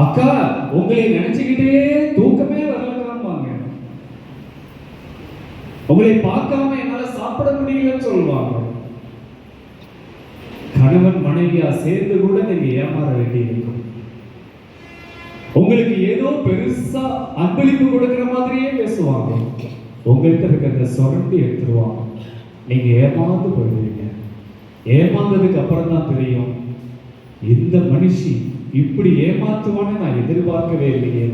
அக்கா உங்களை நினைச்சுக்கிட்டே தூக்கமே வரலங்கிறாங்க. உங்களை பார்க்காம என்னால சாப்பிட முடியலன்னு சொல்லுவாங்க. கணவன் மனைவியா சேர்ந்து கூட நீங்க ஏமாற வேண்டியிருக்கும். உங்களுக்கு ஏதோ பெருசா அன்பளிப்பு கொடுக்கிற மாதிரியே பேசுவாங்க. உங்கள்கிட்ட இருக்கிறத சுரண்டி எடுத்துருவாங்க. நீங்க ஏமாந்து போயிடுவீங்க. ஏமாந்ததுக்கு அப்புறம் தான் தெரியும், இந்த மனுஷி இப்படி ஏமாத்துவான்னு நான் எதிர்பார்க்கவே இல்லையே.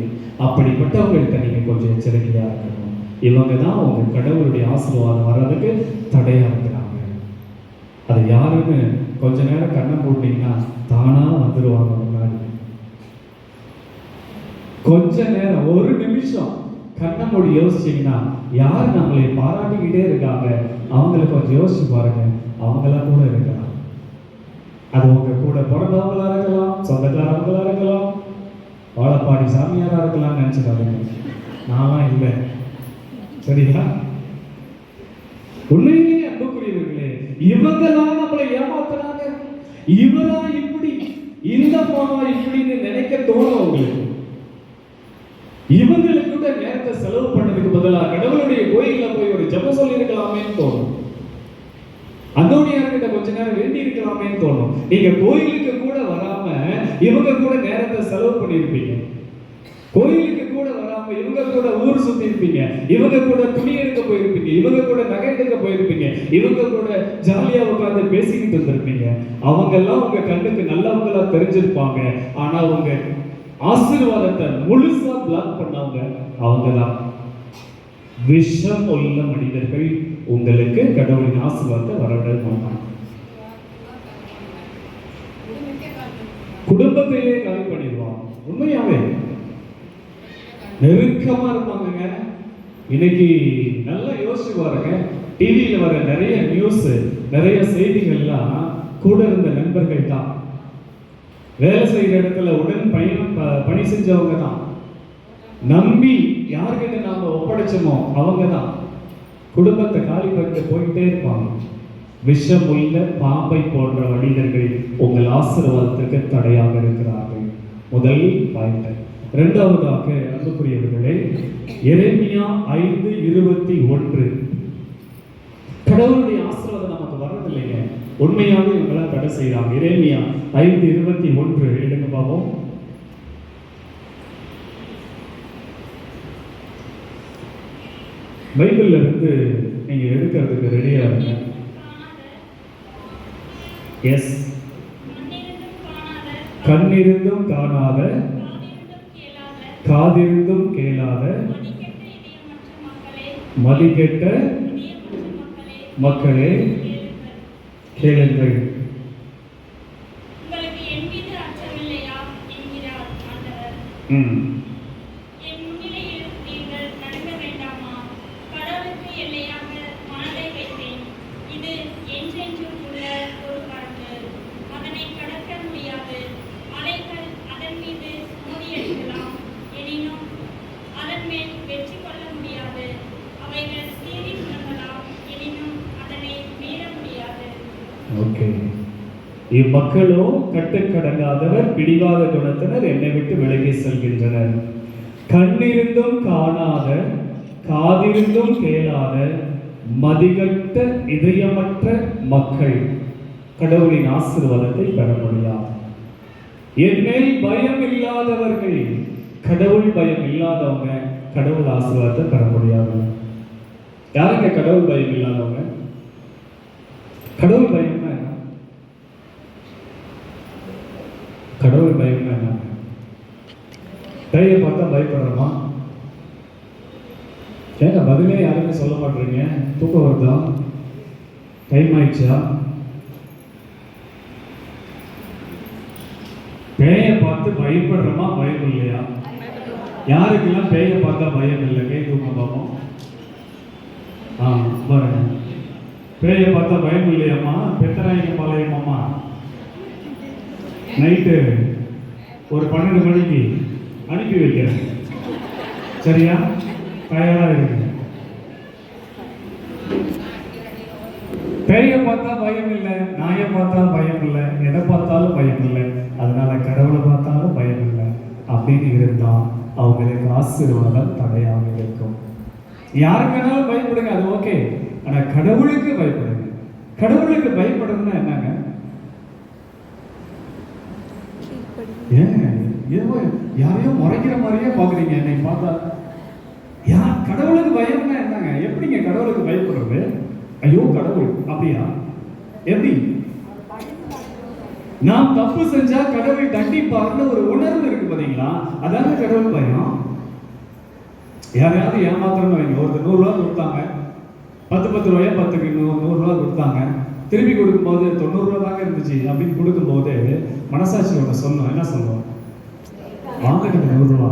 அப்படிப்பட்டவங்கள்ட்ட நீங்க கொஞ்சம் எச்சரிக்கையா இருக்கணும். இவங்க தான் உங்க கடவுளுடைய ஆசீர்வாதம் வர்றதுக்கு தடையா இருக்கிறாங்க. அது யாருன்னு கொஞ்ச நேரம் கண்ணை போட்டீங்கன்னா தானா வந்துருவாங்க முன்னாடி. கொஞ்ச நேரம், ஒரு நிமிஷம் கண்ணை மூடி யோசிச்சீங்கன்னா யார் நம்மளை பாராட்டிக்கிட்டே இருக்காங்க அவங்கள கொஞ்சம் யோசிச்சு பாருங்க. அவங்களா கூட இருக்கலாம். அது உங்க கூட பிறந்தவங்களா இருக்கலாம், சொந்தக்காரவங்களா இருக்கலாம், வாழப்பாடி சாமியாரா இருக்கலாம். நினைச்சுக்காதீங்க, நான்லாம் இல்லை. சரியா? உண்மையிலேயே அன்புக்குரியவர்களே, இவங்கதான் நம்மளை ஏமாத்துறாங்க. இவரா இப்படி, இந்த மாமா இப்படின்னு நினைக்க தோணும் உங்களுக்கு. இவங்களுக்கு கூட நேரத்தை செலவு பண்ணதுக்கு பதிலாக கடவுளுடைய கோயில்ல போய் ஒரு ஜெபம் சொல்லி இருக்கலாமேன்னு தோணும். அந்தோனியார்கிட்ட கொஞ்ச நேரம் வேண்டி இருக்கலாமேன்னு தோணும். நீங்க கோயிலுக்கு கூட வராம இவங்க கூட நேரத்தை செலவு பண்ணியிருப்பீங்க. கோயிலுக்கு கூட வராம இவங்க கூட ஊர் சுத்தி இருப்பீங்க. இவங்க கூட துணி எடுக்க போயிருப்பீங்க. இவங்க கூட நகை எடுக்க போயிருப்பீங்க. இவங்க கூட ஜாலியா உட்கார்ந்து பேசிக்கிட்டு இருந்திருப்பீங்க. அவங்க எல்லாம் உங்க கண்ணுக்கு நல்லவங்களா தெரிஞ்சிருப்பாங்க. ஆனா உங்க ஆசீர்வாதத்தை முழுசா பிளாக் பண்ணவங்க அவங்கதான். விஷம் உள்ள மனிதர்கள் உங்களுக்கு கடவுளின் ஆசீர்வாதத்தை வரவிட மாட்டாங்க. குடும்பத்தையே காலி பண்ணிடுவாங்க. உண்மையாவே நெருக்கமா இருப்பாங்க. இன்னைக்கு நல்லா யோசிச்சு பாருங்க. டிவியில வர நிறைய நியூஸ், நிறைய செய்திகள்லாம் கூட இருந்த நண்பர்கள் தான். வேலை செய்யற இடத்துல உடன் பணி செஞ்சவங்க தான். நம்பி யார்கிட்ட நாம ஒப்படைச்சோமோ அவங்க தான். குடும்பத்தை காலி பண்ணிட்டு போயிட்டே இருப்பாங்க. விஷம் உள்ள பாம்பை போன்ற மனிதர்கள் உங்கள் ஆசீர்வாதத்திற்கு தடையாக இருக்கிறார்கள். முதல் பாயிண்ட். இரண்டாவதாக அன்புக்குரியவர்களே, எரேமியா 5:21. கடவுளுடைய ஆசீர்வாதம் நமக்கு வர்றதில்லைங்க. உண்மையாவே இவங்களாம் தடை செய்யறாங்க. எரேமியா 5:21 எடுங்க பாப்போம். பைபிள்ல இருந்து நீங்க எடுக்கிறதுக்கு ரெடியா இருங்க. எஸ். கண்ணிருந்தும் காணாத, காதிருந்தும் கேளாத, மதிக்கெட்ட மக்களே கேளுங்கள். இம்மக்களோ கட்டுக்கடங்காதவர், பிடிவாத குணத்தினர், என்னை விட்டு விலகி செல்கின்றனர். கண்ணிருந்தும் காணாத, காதிருந்தும் கேளாத, மதிகட்ட இதயமற்ற மக்கள் கடவுளின் ஆசீர்வாதத்தை பெற முடியாது. என் மேல் பயம் இல்லாதவர்கள், கடவுள் பயம் இல்லாதவங்க கடவுள் ஆசீர்வாதத்தை பெற முடியாது. யாருங்க கடவுள் பயம் இல்லாதவங்க? கடவுள் பயம் கடவுள் பயம்னா என்ன? பேயை பார்த்தா பயப்படுறோமா? ஏங்க பதிலே யாருமே சொல்ல மாட்டீங்க. தூக்கம் வருதா? டைம் ஆயிடுச்சா? பேயை பார்த்து பயப்படுறோமா, பயம் இல்லையா? யாருக்கெல்லாம் பேயை பார்த்தா பயம் இல்லை? கை தூக்க பார்ப்போம். பாருங்க, பேயை பார்த்தா பயம் இல்லையாம்மா? பெத்தராயிங்க பாளையமாம்மா நைட்டு ஒரு 12 மணிக்கு அனுப்பி வைக்கிறேன். சரியா? தயாரா இருக்கு. பேயை பார்த்தா பயம் இல்லை, நாயை பார்த்தா பயம் இல்லை, எதை பார்த்தாலும் பயம் இல்லை. அதனால கடவுளை பார்த்தாலும் பயம் இல்லை. அப்படின்னு இருந்தா அவங்களுக்கு ஆசீர்வாதம் தடையாக இருக்கும். யாருக்கு வேணாலும் பயப்படுங்க, அது ஓகே. ஆனா கடவுளுக்கு பயப்படுங்க. கடவுளுக்கு பயப்படுறதுன்னா என்னங்க? ஏன் யாரையும் முறைக்கிற மாதிரியே பாக்குறீங்க என்னை பார்த்தா? கடவுளுக்கு பயம்னா என்னங்க? எப்படிங்க கடவுளுக்கு பயப்படுறது? ஐயோ கடவுள் அப்படியா? எப்படி? நாம் தப்பு செஞ்சா கடவுள் தண்டிப்பார்னு ஒரு உணர்வு இருக்கு பாத்தீங்களா? அதாங்க கடவுள் பயம். யாரையாவது ஏமாத்திரன்னு வைங்க, ஒருத்தர் 100 ரூபா கொடுத்தாங்க, 10 ரூபாயா 10க்கு 100 ரூபா கொடுத்தாங்க, திருப்பி கொடுக்கும்போது 90 ரூபா தாங்க இருந்துச்சு அப்படின்னு கொடுக்கும்போது மனசாட்சி ஒன்று சொன்னோம். என்ன சொல்லுவோம்? வாங்கிட்டு 100 ரூபா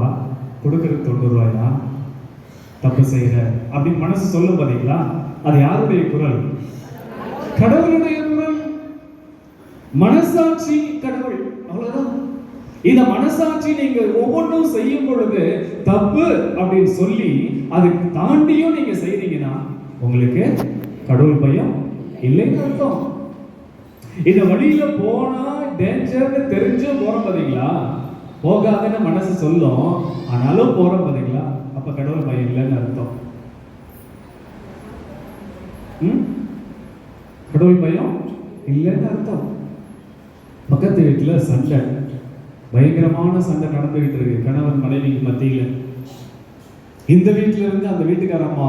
கொடுக்கறது 90 ரூபாயா, தப்பு செய்யற அப்படின்னு மனசு சொல்லும் பாத்தீங்களா? அது யாருடைய குரல்? கடவுளுடைய குரல். மனசாட்சி கடவுள், அவ்வளவுதான். இந்த மனசாட்சி நீங்க ஒவ்வொன்றும் செய்யும் பொழுது தப்பு அப்படின்னு சொல்லி அதுக்கு தாண்டியும் நீங்க செய்றீங்கன்னா உங்களுக்கு கடவுள் பயம் இல்லைன்னு அர்த்தம். இந்த வழியில போனா டேஞ்சர்னு தெரிஞ்சும் போறோம் பாத்தீங்களா? போகாதுன்னு மனசு சொல்லும், ஆனாலும் போறோம் பாத்தீங்களா? அப்ப கடவுள் பயம் இல்லைன்னு அர்த்தம். கடவுள் பயம் இல்லைன்னு அர்த்தம். பக்கத்து வீட்டுல சண்டை, பயங்கரமான சண்டை நடந்துகிட்டு இருக்கு கணவன் மனைவிக்கு மத்தியில. இந்த வீட்டுல இருந்து அந்த வீட்டுக்காரம்மா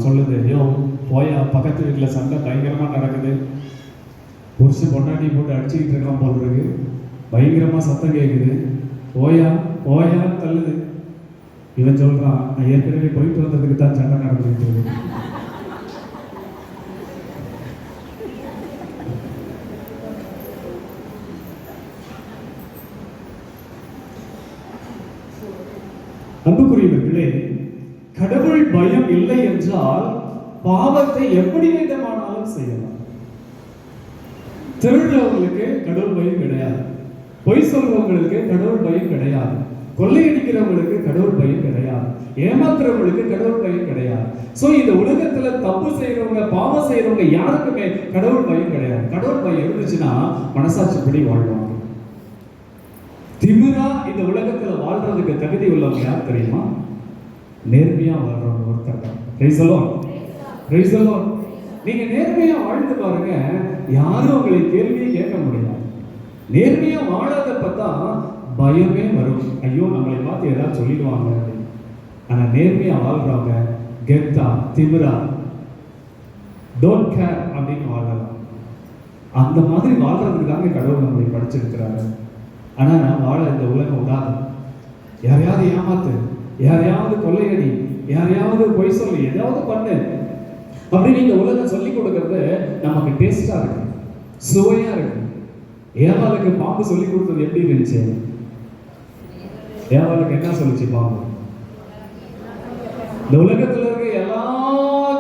சொல்லுது, ஐயோ போயா, பக்கத்து வீட்டுல சண்டை பயங்கரமா நடக்குது, புருஷன் பொண்டாட்டி போட்டு அடிச்சுக்கிட்டு இருக்கான் போல் இருக்கு, பயங்கரமா சத்தம் கேட்குது, போயா போயான்னு தள்ளுது. இவன் சொல்றான், நான் ஏற்கனவே போயிட்டு வந்ததுக்கு தான் சண்டை நடந்துகிட்டு இருக்கு. அன்புக்குரியவர்களே, கடவுள் பயம் இல்லை என்றால் பாவத்தை எப்படி வேண்டுமானாலும் செய்யலாம். திருடுறவங்களுக்கு கடவுள் பயம் கிடையாது, பொய் சொல்றவங்களுக்கு கடவுள் பயம் கிடையாது, கொள்ளையடிக்கிறவங்களுக்கு கடவுள் பயம் கிடையாது, ஏமாத்துறவங்களுக்கு கடவுள் பயம் கிடையாது. சோ இந்த உலகத்துல தப்பு செய்யறவங்க, பாவம் செய்யறவங்க யாருக்குமே கடவுள் பயம் கிடையாது. கடவுள் பயம் இருந்துச்சுன்னா மனசாட்சிப்படி வாழ்வாங்க. திமிரா இந்த உலகத்துல வாழ்றதுக்கு தகுதி உள்ளவங்க யார் தெரியுமா? நேர்மையா வாழ்றவங்க ஒருத்தர் தான். Price the lord, praise the Lord. நீங்க நேர்மையா வாழ்ந்து பாருங்க, யாரும் உங்களை கேள்வியே கேட்க முடியாது. நேர்மையா வாழாதப்ப பயமே வரும், ஐயோ நம்மளை பார்த்து ஏதாவது சொல்லிடுவாங்க அப்படின்னு. ஆனா நேர்மையா வாழ்றவங்க கெத்தா திமிரா டோன்ட் கேர் அப்படின்னு வாழலாம். அந்த மாதிரி வாழ்றதுக்கு தாங்க கடவுள் நம்மளை படிச்சிருக்கிறாரு. ஆனா வாழ இந்த உலகம் விடாது. யாரையாவது ஏமாத்து, யாரையாவது கொள்ளையடி, யாரையாவது பொய் சொல்லி ஏதாவது பண்ணு அப்படின்னு இந்த உலகம் சொல்லி கொடுக்கறது நமக்கு டேஸ்டா இருக்கு, சுவையா இருக்கு. ஏவாளுக்கு பாம்பு சொல்லி கொடுத்தது எப்படி இருந்துச்சு? ஏவாளுக்கு என்ன சொல்லிச்சு பாம்பு? இந்த உலகத்துல இருக்க எல்லா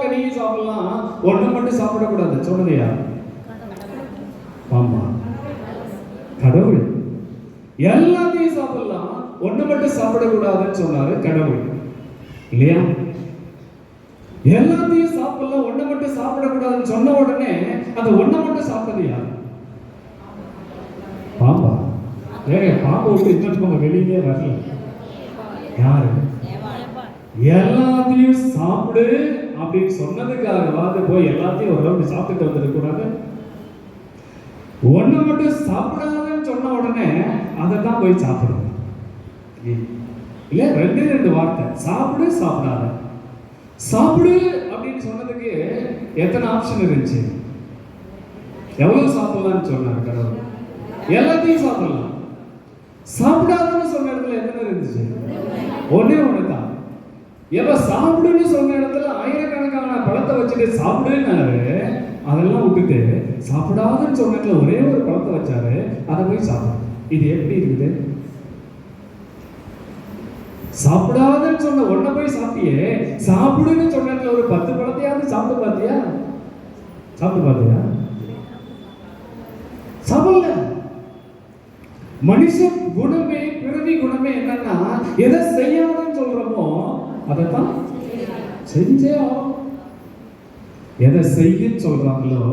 கனியும் சாப்பிடலாம், ஒண்ணு மட்டும் சாப்பிடக்கூடாது சொன்னது யார்? பாம்பா? கடவுள். எல்லாத்தையும் சாப்பிடலாம், ஒண்ணு மட்டும் சாப்பிடக்கூடாதுன்னு சொன்னாரு கடவுள், இல்லையா? எல்லாத்தையும் சாப்பிடலாம், ஒண்ணு மட்டும் சாப்பிடக்கூடாதுன்னு சொன்ன உடனே அந்த ஒண்ணு மட்டும் சாப்பிட்டது யார்? பாம்பா? பாம்பை விட்டு இன்னொரு வெளியே வரல. யாரு? எல்லாத்தையும் சாப்பிடு அப்படின்னு சொன்னதுக்காக போய் எல்லாத்தையும் ஒரு ரவுண்ட் சாப்பிட்டுட்டு வந்துட கூடாது. ஒண்ணு மட்டும் சாப்பிடாதுன்னு சொன்ன உடனே அதை தான் போய் சாப்பிடுவோம் இல்ல? ரெண்டு வார்த்தை, சாப்பிடு சாப்பிடாத. சாப்பிடு அப்படின்னு சொன்னதுக்கு எத்தனை ஆப்ஷன் இருந்துச்சு? எவ்வளவு சாப்பிடலாம்னு சொன்னார் கடவுள்? எல்லாத்தையும் சாப்பிடலாம். சாப்பிடாதுன்னு சொன்ன இடத்துல எத்தனை இருந்துச்சு? ஒன்னே ஒண்ணுதான். எப்ப சாப்பிடுன்னு சொன்ன இடத்துல ஆயிரக்கணக்கான பழத்தை வச்சுட்டு சாப்பிடுன்னாரு, அதெல்லாம் விட்டுட்டு சாப்பிடாதுன்னு சொன்னதுல ஒரே ஒரு பழத்தை வச்சாரு, அதை போய் சாப்பிடு. இது எப்படி இருக்குது? சாப்பிடாதுன்னு சொன்ன ஒன்ன போய் சாப்பிட்டியே, சாப்பிடுன்னு சொன்னதுல ஒரு 10 பழத்தையாவது சாப்பிட்டு பார்த்தியா? சாப்பிட்டு பார்த்தியா? சாப்பிடல. மனுஷ குணமே, பிறவி குணமே என்னன்னா, எதை செய்யாதுன்னு சொல்றோமோ அதைத்தான் செஞ்சே ஆகும். எதை செய்யன்னு சொல்றாங்களோ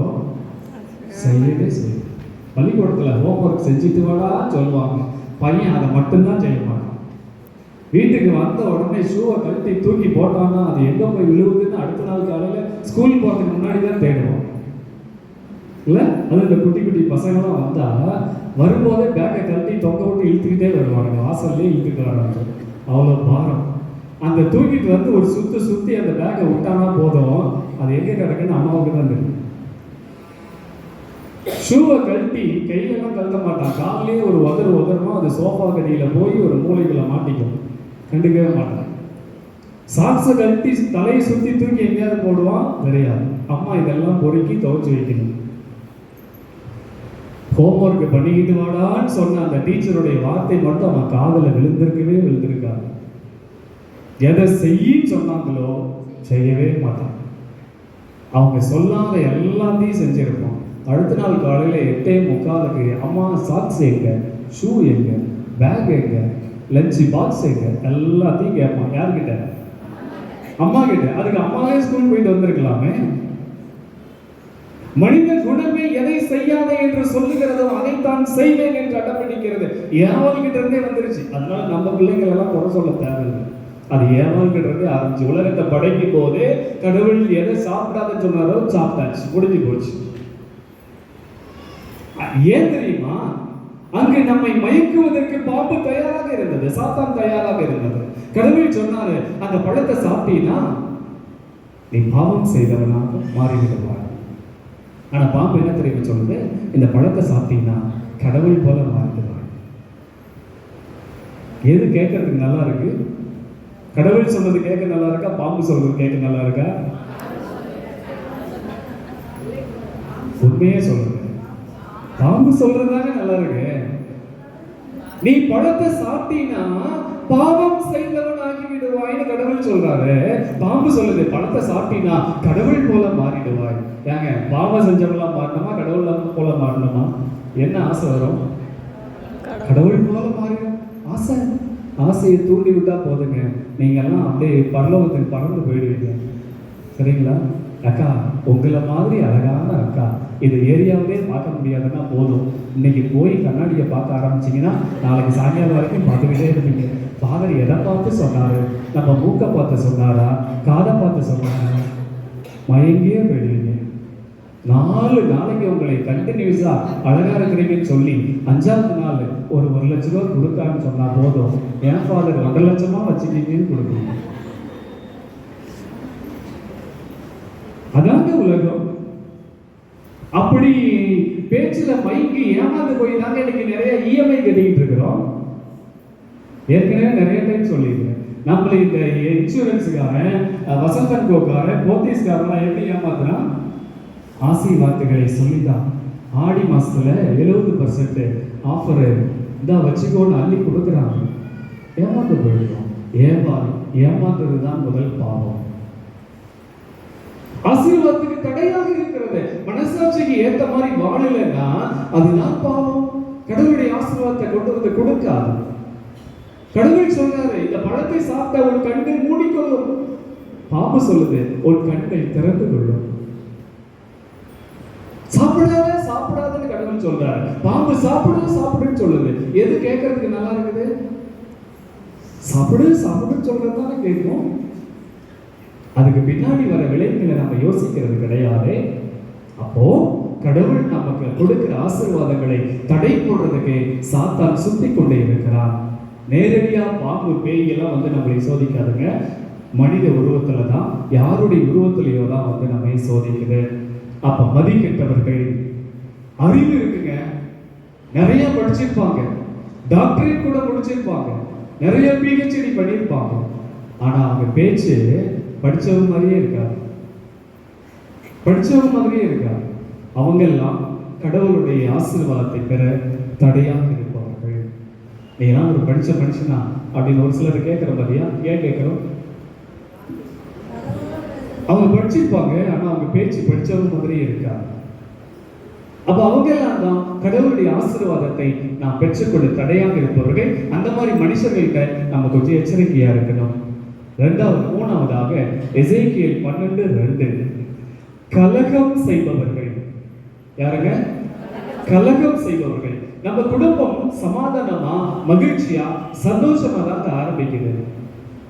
செய்யவே செய்யும். பள்ளிக்கூடத்துல ஹோம்ஒர்க் செஞ்சுட்டு வாடா சொல்லுவாங்க, பையன் அதை மட்டும்தான் செய்ய மாட்டான். வீட்டுக்கு வந்த உடனே ஷூவை கழட்டி தூக்கி போட்டான்னா அது எங்க போய் விழுவுதுன்னு அடுத்த நாள் காலையில ஸ்கூல் போறதுக்கு முன்னாடி தான் தேடுவோம் இல்ல. அது இந்த குட்டி குட்டி பசங்களாம் வந்தா வரும்போதே பேக்கை கழட்டி தொங்க விட்டு இழுத்துக்கிட்டே வருவாங்க, வாசல்லே இழுத்துட்டு வராங்க. அவ்வளோ பாரம். அந்த தூக்கிட்டு வந்து ஒரு சுத்தி அந்த பேக்கை விட்டானா போதும், அது எங்க கிடக்குன்னு அம்மாவுக்கு தான் தெரியும். ஷூவை கழட்டி கையிலலாம் கழட்ட மாட்டான், காலையே ஒரு உதறமா அது சோஃபா கடியில போய் ஒரு மூளைக்குள்ள மாட்டிக்கும், கண்டுக்கவே மாட்டான். சாக்ஸை கழட்டி தலையை சுத்தி தூக்கி எங்கேயாவது போடுவான், தெரியாது. அம்மா இதெல்லாம் பொறுக்கி துவைச்சு வைக்கணும். ஹோம்ஒர்க் பண்ணிக்கிட்டு வாடான்னு சொன்ன அந்த டீச்சருடைய வார்த்தை மட்டும் அவன் காதல விழுந்திருக்காது. எதை செய்யின்னு சொன்னாங்களோ செய்யவே மாட்டான். அவங்க சொல்லாத எல்லாத்தையும் செஞ்சிருப்பான். அடுத்த நாள் காலையில 8:45 அம்மா சாக்ஸ் எங்க, ஷூ எங்க, பேக் எங்க, லஞ்ச் பாக்ஸ் எங்க, எல்லாத்தையும் கேட்பான். யார்கிட்ட? அம்மா கிட்ட. அதுக்கு அம்மாவே ஸ்கூல் போயிட்டு வந்திருக்கலாமே. மனித குணமே எதை செய்யாதே என்று சொல்லுகிறதோ அதைத்தான் செய்வேன் என்று அடம்பிடிக்கிறது. ஏவாள் கிட்ட இருந்தே வந்துருச்சு. அதனால நம்ம பிள்ளைகள் எல்லாம் குறை சொல்ல தேவையில்லை. அது ஏவாள் கிட்ட இருந்தே ஆரம்பிச்சு. உலகத்தை படைக்கும் போதே கடவுள் எதை சாப்பிடாத சொன்னாரோ சாப்பிட்டாச்சு, முடிஞ்சு போச்சு. ஏன் தெரியுமா? அங்கு நம்மை மயக்குவதற்கு பாம்பு தயாராக இருந்தது, சாத்தான் தயாராக இருந்தது. கடவுள் சொன்னாரு, அந்த பழத்தை சாப்பிட்டீன்னா நீ பாவம் செய்தவனாக மாறிவிடுவார். ஆனா பாம்பு என்ன தெரியுமா சொல்லுது? இந்த பழத்தை சாப்பிட்டீங்கன்னா கடவுள் போல மாறிடுவார். எது கேட்கறதுக்கு நல்லா இருக்கு? கடவுள் சொல்றது கேட்க நல்லா இருக்கா, பாம்பு சொல்றது கேட்க நல்லா இருக்கா? உண்மையே சொல்றது பாம்பு சொல்றதுதானே நல்லா இருக்கு. நீ பழத்தை சாப்பிட்டீன்னா பாவம் செய்தவனாகி விடுவாய்னு கடவுள் சொல்றாரு. பாம்பு சொல்லுது பழத்தை சாப்பிட்டீன்னா கடவுள் போல மாறிடுவாய். ஏங்க, பாவம் செஞ்சவங்களா மாறணுமா, கடவுள் போல மாறணுமா? என்ன ஆசை வரும்? கடவுள் போல மாறிடும் ஆசை. ஆசையை தூண்டி விட்டா போதுங்க, நீங்க எல்லாம் அப்படியே பரலோகத்துக்கு பறந்து போயிடுவீங்க. சரிங்களா? அக்கா, உங்களை மாதிரி அழகான அக்கா இது ஏரியாவிலே பார்க்க முடியாதுன்னா போதும், இன்னைக்கு போய் கண்ணாடியை பார்க்க ஆரம்பிச்சிங்கன்னா நாளைக்கு சாயங்காலம் வரைக்கும் பார்த்துக்கிட்டே இருப்பீங்க. ஃபாதர் எதை பார்த்து சொன்னாரு? நம்ம மூக்கை பார்த்து சொன்னாரா, காதை பார்த்து சொன்னாரா? மயங்கியே போயிடுவீங்க. 4 நாளைக்கு உங்களை கண்டினியூஸா அழகா இருக்கிறீங்கன்னு சொல்லி 5ஆவது நாள் ஒரு 1 லட்ச ரூபா கொடுக்கான்னு சொன்னா போதும், என் ஃபாதர் 1 லட்சமா வச்சுக்கிங்கன்னு கொடுக்கணும். அதாங்க உலகம். அப்படி பேச்சுல மயங்கி ஏமாந்து போய் தாங்க இன்னைக்கு நிறைய இஎம்ஐ கட்டிக்கிட்டு இருக்கிறோம். ஏற்கனவே நிறைய டைம் சொல்லியிருக்கேன், நம்மள இந்த இன்சூரன்ஸுக்காரன், வசந்தன் கோக்காரன், போத்தீஸ்காரன் எப்படி ஏமாத்துறான்? ஆசீர்வாதங்களை சொல்லிதான் ஆடி மாசத்துல 70% ஆஃபர் இதா வச்சுக்கோன்னு அள்ளி கொடுக்குறாங்க. ஏமாந்து போயிடுவோம். ஏமாந்தது தான் முதல் பாவம். ஆசீர்வாதத்துக்கு தடையாக இருக்கிறது. மனசாட்சிக்கு ஏத்த மாதிரி வாழலைன்னா அதுதான் பாவம். கடவுளுடைய ஆசீர்வாதத்தை கொண்டு வந்து கொடுக்காது. கடவுள் சொல்றாரு, இந்த பழத்தை சாப்பிட்ட ஒரு கண்கள் மூடிக்கொள்ளும். பாம்பு சொல்லுது, ஒரு கண்கள் திறந்து கொள்ளும். சாப்பிடாதுன்னு கடவுள் சொல்றாரு. பாம்பு சாப்பிடுன்னு சொல்லுது. எது கேட்கறதுக்கு நல்லா இருக்குது? சாப்பிடுன்னு சொல்றது தானே கேட்கும். அதுக்கு பின்னாடி வர விளைவுகளை நம்ம யோசிக்கிறது கிடையாது. அப்போ கடவுள் நமக்கு கொடுக்கிற ஆசீர்வாதங்களை தடை போடுறதுக்கு சாத்தான் சுத்தி கொண்டே இருக்கிறான். நேரடியா பாம்பு பேய்கெல்லாம் வந்து நம்மளை சோதிக்காதுங்க. மனித உருவத்துல தான், யாருடைய உருவத்திலேயோ தான் வந்து நம்மை சோதிக்குது. அப்ப மதிக்கெட்டவர்கள், அறிவு இருக்குங்க, நிறைய படிச்சிருப்பாங்க, டாக்டரேட் கூட முடிச்சிருப்பாங்க, நிறைய பிஹெச்டி பண்ணியிருப்பாங்க, ஆனா அவங்க பேச்சு படிச்சவங்க மாதிரியே இருக்காது. அவங்க எல்லாம் கடவுளுடைய ஆசீர்வாதத்தை பெற தடையாக இருப்பவர்கள். நீலாம் ஒரு படிச்ச மனுஷனா அப்படின்னு ஒரு சிலர் கேட்கிற மாதிரியா? ஏன் கேட்கிறோம்? அவங்க படிச்சிருப்பாங்க, ஆனா அவங்க பேச்சு படிச்சவங்க மாதிரியே இருக்காது. அப்ப அவங்க எல்லாம் தான் கடவுளுடைய ஆசீர்வாதத்தை நாம் பெற்றுக்கொள்ள தடையாக இருப்பவர்கள். அந்த மாதிரி மனுஷர்கள்ட்ட நம்ம கொஞ்சம் எச்சரிக்கையா இருக்கணும். 3ஆவதாக எசேக்கியேல் 12:2 கலகம் செய்பவர்கள். யாருங்க? கலகம் செய்பவர்கள். நம்ம குடும்பம் சமாதானமா, மகிழ்ச்சியா, சந்தோஷமா தான் ஆரம்பிக்குது.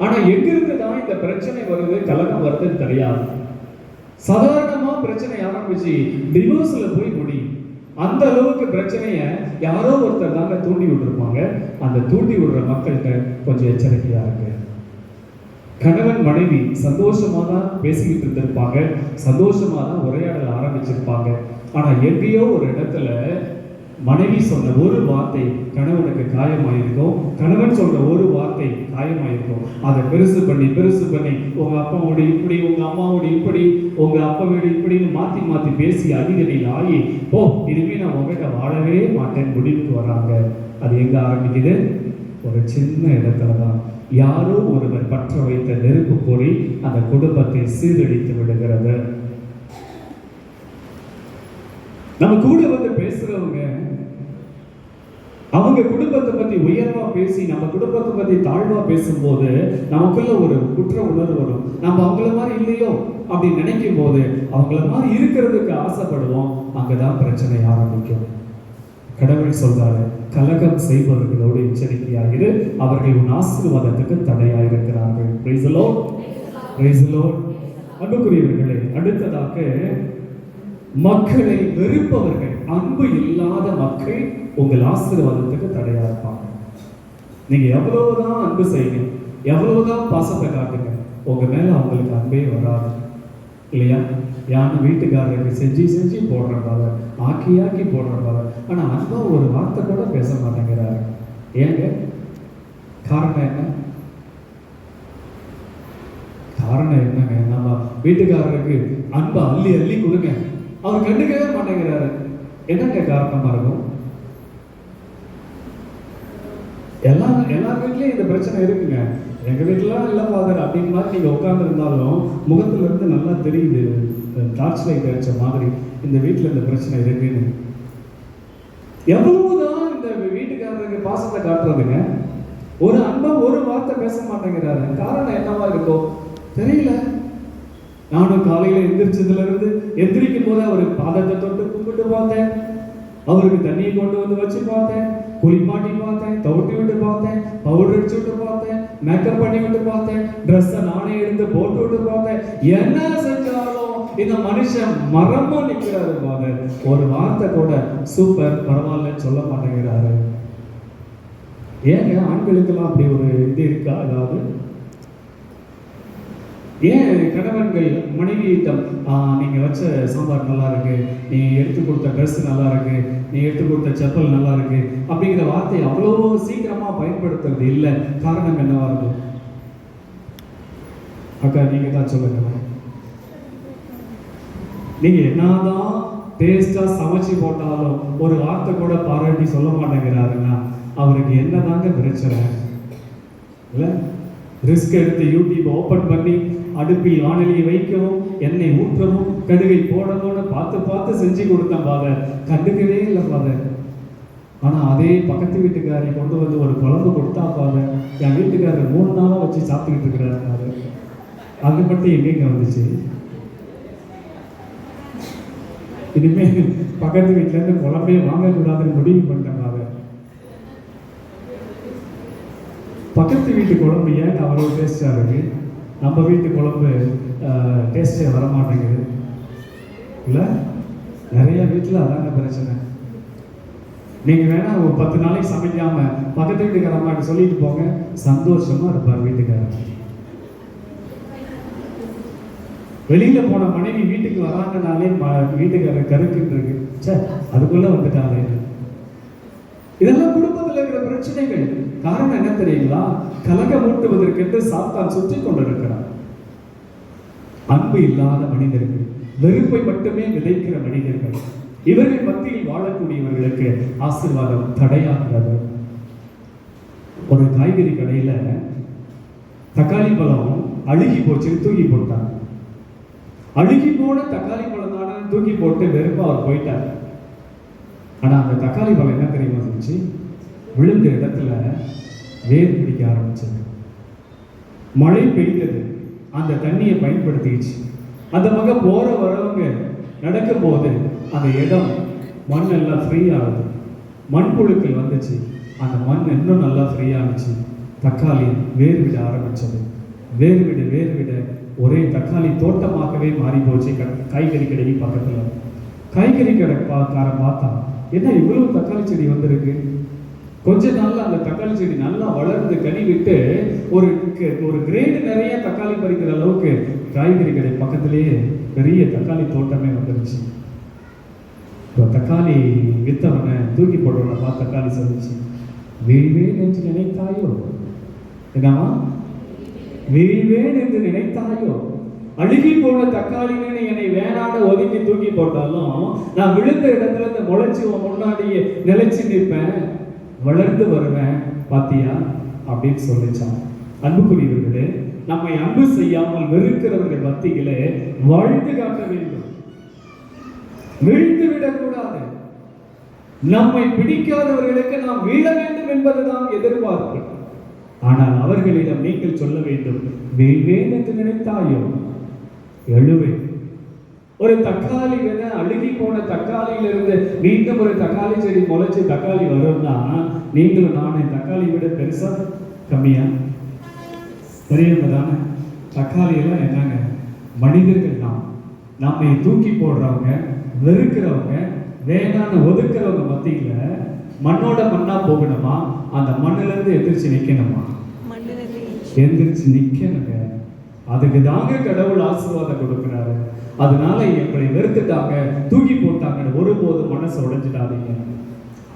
ஆனா எங்கிருந்து தான் இந்த பிரச்சனை வருது, கலகம் வருதுன்னு தெரியாது. சாதாரணமா பிரச்சனை ஆரம்பிச்சு டிவோர்ஸ்ல போய் முடியும். அந்த அளவுக்கு பிரச்சனைய யாரோ ஒருத்தர் தாங்க தூண்டி விட்டுருப்பாங்க. அந்த தூண்டி விடுற மக்கள்கிட்ட கொஞ்சம் எச்சரிக்கையா இருக்கு. கணவன் மனைவி சந்தோஷமா தான் பேசிக்கிட்டு இருந்திருப்பாங்க, சந்தோஷமா தான் உரையாடல் ஆரம்பிச்சிருப்பாங்க. ஆனா எங்கேயோ ஒரு இடத்துல மனைவி சொன்ன ஒரு வார்த்தை கணவனுக்கு காயமாயிருக்கும், கணவன் சொல்ற ஒரு வார்த்தை காயமாயிருக்கும். அதை பெருசு பண்ணி உங்க அப்பாவோட இப்படி, உங்க அம்மாவோட இப்படி, உங்க அப்பா வீடு இப்படின்னு மாத்தி மாத்தி பேசி அடிதடியில் ஆகி, ஓ இனிமே நான் உங்ககிட்ட வாழவே மாட்டேன் முடிவுக்கு வராங்க. அது எங்க ஆரம்பிக்குது? ஒரு சின்ன இடத்துலதான். யாரோ ஒருவர் பற்ற வைத்த நெருப்பு பொறி அந்த குடும்பத்தை சீரழித்து விடுகிறது. நம்ம கூட வந்து பேசுறவங்க அவங்க குடும்பத்தை பத்தி உயர்வா பேசி நம்ம குடும்பத்தை பத்தி தாழ்வா பேசும்போது நமக்குள்ள ஒரு குற்ற உணர்வு வரும். நம்ம அவங்கள மாதிரி இல்லையோ அப்படி நினைக்கும் போது அவங்கள மாதிரி இருக்கிறதுக்கு ஆசைப்படுவோம். அங்கதான் பிரச்சனை ஆரம்பிக்கும். கடவுள் சொல்றாரு, கலகம் செய்பவர்களோடு எச்சரிக்கையாயிரு, அவர்கள் உன் ஆசீர்வாதத்துக்கு தடையாயிருக்கிறார்கள். Praise the lord, praise the lord. அன்புக்குரியவர்களே, அடுத்ததாக மக்களை வெறுப்பவர்கள், அன்பு இல்லாத மக்கள் உங்கள் ஆசீர்வாதத்துக்கு தடையா இருப்பாங்க. நீங்க எவ்வளவுதான் அன்பு செய்யுங்க, எவ்வளவுதான் பாசத்தை காட்டுங்க, உங்க மேல அவங்களுக்கு அன்பே வராது இல்லையா? யாரும் வீட்டுக்காரருக்கு செஞ்சு போடுறப்பாங்க, ஆக்கி போடுறப்பாங்க. ஆனா அன்பா ஒரு வார்த்தை கூட பேச மாட்டேங்கிறாரு. ஏங்க காரணம் என்ன? காரணம் என்னங்க? நம்ம வீட்டுக்காரருக்கு அன்பை அள்ளி அள்ளி கொடுங்க, அவர் கண்டுக்கவே மாட்டேங்கிறாரு. என்னங்க காரணமா இருக்கும்? எல்லா வீட்லயும் இந்த பிரச்சனை இருக்குங்க. எங்க வீட்டுலாம் இல்ல ஃபாதர் அப்படின்னு மாதிரி நீங்க உட்கார்ந்து இருந்தாலும் முகத்துல இருந்து நல்லா தெரியுது, டார்ச் லைட் அடிச்ச மாதிரி இந்த வீட்டுல இந்த பிரச்சனை இருக்குன்னு. எவ்வளவுதான் இந்த வீட்டுக்காரருக்கு பாசத்தை காட்டுறதுங்க, ஒரு அன்பா ஒரு வார்த்தை பேச மாட்டேங்கிறாரு. காரணம் என்னவா இருக்கும் தெரியல. நானும் காலையில எந்திரிச்சதுல இருந்து எந்திரிக்கும் போது அவருக்கு பாதத்தை தொட்டு கும்பிட்டு பார்த்தேன், அவருக்கு தண்ணியை கொண்டு வந்து வச்சு பார்த்தேன், குளிப்பாட்டி பார்த்தேன், தவிட்டி விட்டு பார்த்தேன், பவுடர் அடிச்சு விட்டு பார்த்தேன், மேக்கப் பண்ணி விட்டு பார்த்தேன், ட்ரெஸ்ஸை நானே எடுத்து போட்டு விட்டு பார்த்தேன். என்ன செஞ்சாலும் இந்த மனுஷன் மரமா நிற்கிறாரு ஃபாதர். ஒரு வார்த்தை கூட சூப்பர் பரவாயில்லன்னு சொல்ல மாட்டேங்கிறாரு. ஏங்க ஆண்களுக்கெல்லாம் அப்படி ஒரு இது இருக்கா? அதாவது ஏன் கணவன்கள் மனைவியிடம் நீங்க வச்ச சாம்பார் நல்லா இருக்கு, நீ எடுத்து கொடுத்த ட்ரெஸ் நல்லா இருக்கு, நீ எடுத்து கொடுத்த செப்பல் நல்லா இருக்கு அப்படிங்கிற வார்த்தையை அவ்வளோ சீக்கிரமா பயன்படுத்துறது இல்லை. காரணம் என்னவா இருக்கும்? அக்கா நீங்க தான் சொல்லுங்க. நீங்க என்னதான் டேஸ்டா சமைச்சு போட்டாலும் ஒரு வார்த்தை கூட பாராட்டி சொல்ல மாட்டேங்கிறாருன்னா அவருக்கு என்னதாங்க பிரச்சனை? இல்ல ரிஸ்க் எடுத்து யூடியூப் ஓபன் பண்ணி அடுப்பில் வானலியை வைக்கவும், எண்ணெய் ஊற்றவும், கடுகை போடணும்னு பார்த்து செஞ்சு கொடுத்தேன் ஃபாதர். கண்டுக்கவே இல்லை ஃபாதர். ஆனா அதே பக்கத்து வீட்டுக்காரி கொண்டு வந்து ஒரு குழம்பு கொடுத்தா ஃபாதர், என் வீட்டுக்காரர் 3 நாளா வச்சு சாப்பிட்டுக்கிட்டு இருக்கிறாரு ஃபாதர். அது மட்டும் எங்கெங்க வந்துச்சு? இனிமே பக்கத்து வீட்டுல இருந்து குழம்பே வாங்கக்கூடாதுன்னு முடிவு பண்ணிட்டேன் ஃபாதர். பக்கத்து வீட்டு குழம்பு ஏன் அவ்வளோ டேஸ்டா இருக்கு, நம்ம வீட்டு குழம்பு டேஸ்டே வரமாட்டேங்குது இல்லை? நிறைய வீட்டில் அதாங்க பிரச்சனை. நீங்க வேணா ஒரு 10 நாளைக்கு சமைக்காம பக்கத்து வீட்டுக்காரம்மாட்ட சொல்லிட்டு போங்க, சந்தோஷமா இருப்பார் வீட்டுக்காரர். வெளியில போன மனைவி வீட்டுக்கு வராங்கனாலே வீட்டுக்காரர் கருக்குன்னு இருக்கு, சே அதுக்குள்ள வந்துட்டாலே. இதெல்லாம் குடும்பத்தில் இருக்கிற பிரச்சனைகள். காரணம் என்ன தெரியுங்களா? கலகம் ஊட்டுவதற்கு சாத்தான் சுற்றி கொண்டிருக்கிறார். அன்பு இல்லாத மனிதர்கள், வெறுப்பை மட்டுமே விதைக்கிற மனிதர்கள், இவர்கள் மத்தியில் வாழக்கூடியவர்களுக்கு ஆசீர்வாதம் தடையாகிறது. ஒரு காய்கறி கடையில தக்காளி பழம் அழுகி போச்சு, தூக்கி போட்டார். அழுகி போன தக்காளி பழம் தானே தூக்கி போட்டு வெறுப்பா அவர் போயிட்டார். ஆனா அந்த தக்காளி பழம் என்ன தெரியுமா செஞ்சு? விழுந்த இடத்துல வேர் பிடிக்க ஆரம்பிச்சது. மழை பெய்தது, அந்த தண்ணியை பயன்படுத்திடுச்சு. அந்த பக்கம் போற வரவங்க நடக்கும் போது அந்த இடம் மண்ணெல்லாம் ஃப்ரீ ஆகுது. மண்புழுக்கள் வந்துச்சு. அந்த மண் இன்னும் நல்லா ஃப்ரீயானுச்சு. தக்காளி வேர் விட ஆரம்பிச்சது. வேர் விட ஒரே தக்காளி தோட்டமாகவே மாறி போச்சு. காய்கறி கடை பக்கத்துல காய்கறி கடைக்காரன் பார்த்தான், என்ன இவ்வளவு தக்காளி செடி வந்திருக்கு. கொஞ்ச நாள்ல அந்த தக்காளி செடி நல்லா வளர்ந்து கனி விட்டு ஒரு கிரேடு நிறைய தக்காளி பறிக்கிற அளவுக்கு காய்கறி கடை பக்கத்திலேயே பெரிய தக்காளி தோட்டமே வந்துருச்சு. தக்காளி வித்தவனை தூக்கி போடுறவனை பார்த்து தக்காளி சொல்லிச்சு, வீழ்வேன் என்று நினைத்தாயோ, என்னவா வீழ்வேன் என்று நினைத்தாயோ, அழுகி போன தக்காளின்னு என்னை வேணாட ஒதுக்கி தூக்கி போட்டாலும் நான் விழுந்த இடத்துல இந்த முளைச்சி முன்னாடியே நிலைச்சு நிற்பேன், வளர்ந்து வருவேன் பாத்தியா அப்படின்னு சொல்லிச்சான். அன்புக்குரியவர்களே, நம்மை அன்பு செய்யாமல் வெறுக்கிறவர்கள் மத்தியிலே வாழ்ந்து காட்ட வேண்டும், வீழ்ந்து விடக்கூடாது. நம்மை பிடிக்காதவர்களுக்கு நாம் வீழ வேண்டும் என்பதுதான் எதிர்பார்ப்பு. ஆனால் அவர்களிடம் நீங்கள் சொல்ல வேண்டும், வீழ்வேன் என்று நினைத்தாயோ எழுவேன். ஒரு தக்காளி வித அழுகி போன தக்காளியிலிருந்து மீண்டும் ஒரு தக்காளி செடி முளைச்சு தக்காளி வரும்னா நீங்களும் நானும் தக்காளி விட பெருசா கம்மியா பெரியவங்க தானே. தக்காளி எல்லாம் என்னங்க, மனிதர்கள் தான். நம்மை தூக்கி போடுறவங்க, வெறுக்கிறவங்க, வேணான்னு ஒதுக்குறவங்க மத்தியில மண்ணோட மண்ணா போகணுமா, அந்த மண்ணுல இருந்து எந்திரிச்சு நிக்கணுமா? எந்திரிச்சு நிக்கணுங்க. அதுக்கு தாங்க கடவுள் ஆசீர்வாதம் கொடுக்கிறாரு. அதனால எப்படி வெறுத்துட்டாங்க, தூக்கி போட்டாங்க, ஒருபோதும் மனசை உடைஞ்சிடாதீங்க,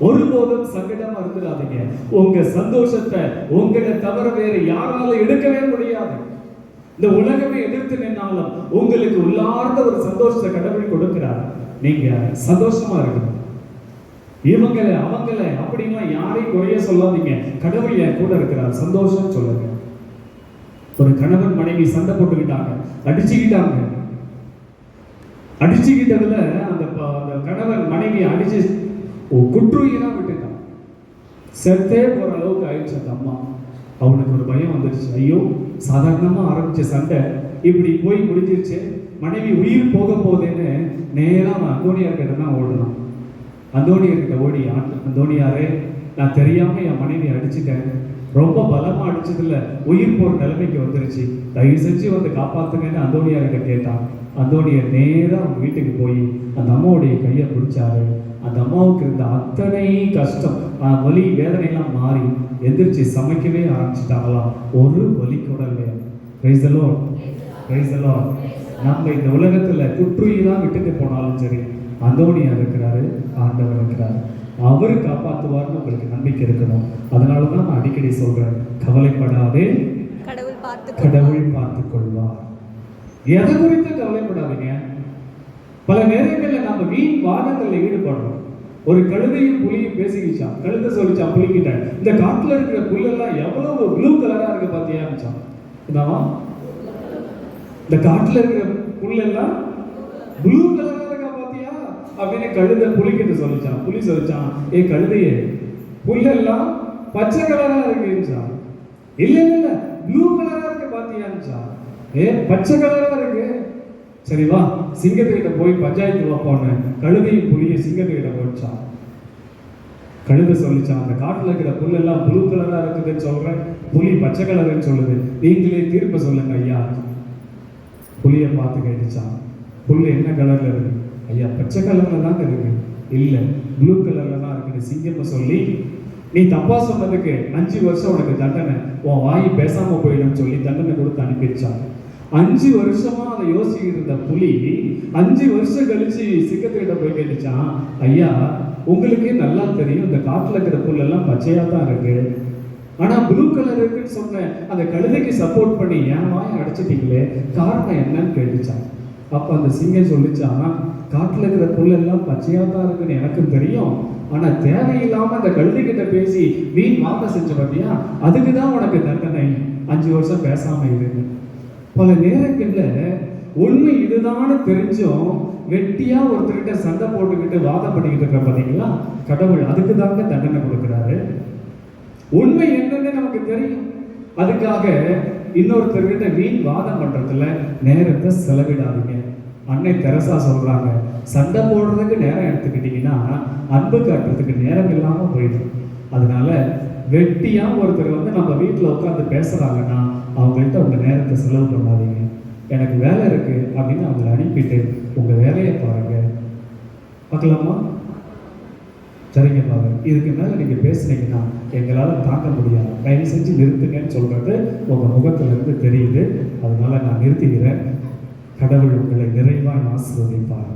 ஒருபோதும் சங்கடமா இருந்துடாதீங்க. உங்க சந்தோஷத்தை உங்களை தவிர வேற யாராலும் எடுக்கவே முடியாது. இந்த உலகமே எதிர்த்து நின்னாலும் உங்களுக்கு உள்ளார்ந்த ஒரு சந்தோஷத்தை கடவுள் கொடுக்கிறார். நீங்க சந்தோஷமா இருக்கணும். இவங்களை அவங்களை அப்படின்னா யாரையும் குறைய சொல்லாதீங்க. கடவுள் என் கூட இருக்கிறார், சந்தோஷம் சொல்லுங்க. ஒரு கணவன் மனைவி சண்டை போட்டுக்கிட்டாங்க, அடிச்சுக்கிட்டதுல அந்த கணவன் மனைவி அடிச்சு குற்றுயிரா விட்டுட்டான். செத்தே போற அளவுக்கு ஆயிடுச்சு அந்த அம்மா. அவனுக்கு ஒரு பயம் வந்துருச்சு, ஐயோ சாதாரணமா ஆரம்பிச்ச சண்டை இப்படி போய் முடிஞ்சிருச்சு, மனைவி உயிர் போக போகுதுன்னு நேரா அவன் அந்தோணியார் கிட்ட தான் ஓடுனான். அந்தோணியார் கிட்ட ஓடி, அந்தோணியாரே நான் தெரியாம என் மனைவி அடிச்சுட்டேன், ரொம்ப பலமா அடிச்சதுல உயிர் போற நிலைமைக்கு வந்துருச்சு, தயவு செஞ்சு வந்து காப்பாத்துங்கன்னு அந்தோணியார்கிட்ட கேட்டான். அந்தோணியார் நேரா அவங்க வீட்டுக்கு போய் அந்த அம்மாவுடைய கையை பிடிச்சாரு. அந்த அம்மாவுக்கு இருந்த அத்தனை கஷ்டம், வலி, வேதனை எல்லாம் மாறி எந்திரிச்சு சமைக்கவே ஆரம்பிச்சுட்டாங்களாம். ஒரு வலி கூட இல்லையா? Price the lord, praise the Lord. நம்ம இந்த உலகத்துல குற்றுயிரா விட்டுட்டு போனாலும் சரி, அந்தோணியார் இருக்கிறாரு, ஆண்டவர் இருக்கிறார், அவர் காப்பாற்றுவார்னு உங்களுக்கு நம்பிக்கை இருக்கணும். அதனாலதான் நான் அடிக்கடி சொல்றேன், கவலைப்படாதே, கடவுள் பார்த்துக் கொள்வார். எதை குறித்து கவலைப்படாதீங்க. பல நேரங்களில் நம்ம வீண் வாதங்கள்ல ஈடுபடுறோம். ஒரு கழுதையும் புலியும் பேசிக்கிச்சான். கழுதை சொல்லிச்சான் புலிக்கிட்ட, இந்த காட்டுல இருக்கிற புல்லெல்லாம் எவ்வளவு ப்ளூ கலரா இருக்கு பாத்தியா? இந்த காட்டுல இருக்கிற புல்லெல்லாம் ப்ளூ கலரா இருக்கா பாத்தியா அப்படின்னு கழுதை புலிக்கிட்ட சொல்லிச்சான். புலி சொல்லிச்சான், ஏ கழுதையே, புல்லெல்லாம் பச்சை கலரா இருக்குச்சான். இல்ல இல்ல ப்ளூ கலரா இருக்கு பாத்தியான்ச்சா. ஏ பச்சை கலரா இருக்கு, சரி வா சிங்கத்துக்கிட்ட போய் பஞ்சாயத்து வைப்போன்னு கழுதையும் புலியை சிங்கத்துக்கிட்ட போயிடுச்சான். கழுதை சொல்லிச்சான், அந்த காட்டுல இருக்கிற புல் எல்லாம் ப்ளூ கலரா இருக்குதுன்னு சொல்றேன், புலி பச்சை கலருன்னு சொல்லுது, நீங்களே தீர்ப்பு சொல்லுங்க ஐயா. புலியை பார்த்து கேட்டுச்சான், புல் என்ன கலர்ல இருக்கு? ஐயா பச்சை கலர்ல தான் இருக்கு. இல்ல ப்ளூ கலர்ல தான் இருக்குது. சிங்கம்னு சொல்லி, நீ தப்பா சொன்னதுக்கு 5 வருஷம் உனக்கு தண்டனை, உன் வாய் பேசாம போயிடும் சொல்லி தண்டனை கொடுத்து அனுப்பிடுச்சான். 5 வருஷமா அதை யோசிக்கிட்டு இருந்த புலி 5 வருஷம் கழிச்சு சிங்கத்துக்கிட்ட போய் கேட்டுச்சான், ஐயா உங்களுக்கே நல்லா தெரியும் இந்த காட்டுல இருக்கிற புல் எல்லாம் பச்சையா தான் இருக்கு, ஆனா ப்ளூ கலர் இருக்குன்னு சொன்ன அந்த கழுதைக்கு சப்போர்ட் பண்ணி என் வாயை அடைச்சிட்டீங்களே, காரணம் என்னன்னு கேட்டுச்சான். அப்ப அந்த சிங்கம் சொல்லிச்சான், காட்டுல இருக்கிற புல் எல்லாம் பச்சையா தான் இருக்குன்னு எனக்கும் தெரியும், ஆனா தேவையில்லாம அந்த கழுதைகிட்ட பேசி வீண் வாதம் செஞ்ச பார்த்தியா, அதுக்குதான் உனக்கு தண்டனை, 5 வருஷம் பேசாம இருக்கு. பல நேரங்கள்ல உண்மை இதுதான் தெரிஞ்சும் வெட்டியா ஒருத்தர்கிட்ட சண்டை போட்டுக்கிட்டு வாதம் பண்ணிக்கிட்டு இருக்க பாத்தீங்களா, கடவுள் அதுக்கு தாங்க தண்டனை கொடுக்கிறாரு. உண்மை என்னன்னு நமக்கு தெரியும், அதுக்காக இன்னொருத்தர்கிட்ட வீண் வாதம் பண்றதுல நேரத்தை செலவிடாதீங்க. அன்னை தெரசா சொல்றாங்க, சண்டை போடுறதுக்கு நேரம் எடுத்துக்கிட்டீங்கன்னா அன்பு காட்டுறதுக்கு நேரம் இல்லாம போயிடும். அதனால வெட்டியா ஒருத்தர் வந்து நம்ம வீட்டில் உட்காந்து பேசுறாங்கன்னா அவங்கள்ட்ட உங்க நேரத்தை செலவு பண்ணாதீங்க. எனக்கு வேலை இருக்கு அப்படின்னு அவங்களை அனுப்பிட்டு உங்க வேலையை பாருங்க. பார்க்கலாமா? சரிங்க பாருங்க. இதுக்கு மேல நீங்க பேசுனீங்கன்னா எங்களால தாங்க முடியாது, தயவு செஞ்சு நிறுத்துங்கன்னு சொல்றது உங்க முகத்துல இருந்து தெரியுது. அதனால நான் நிறுத்திக்கிறேன். கடவுள் உங்களை நிறைவாய் ஆசீர்வதிப்பார்.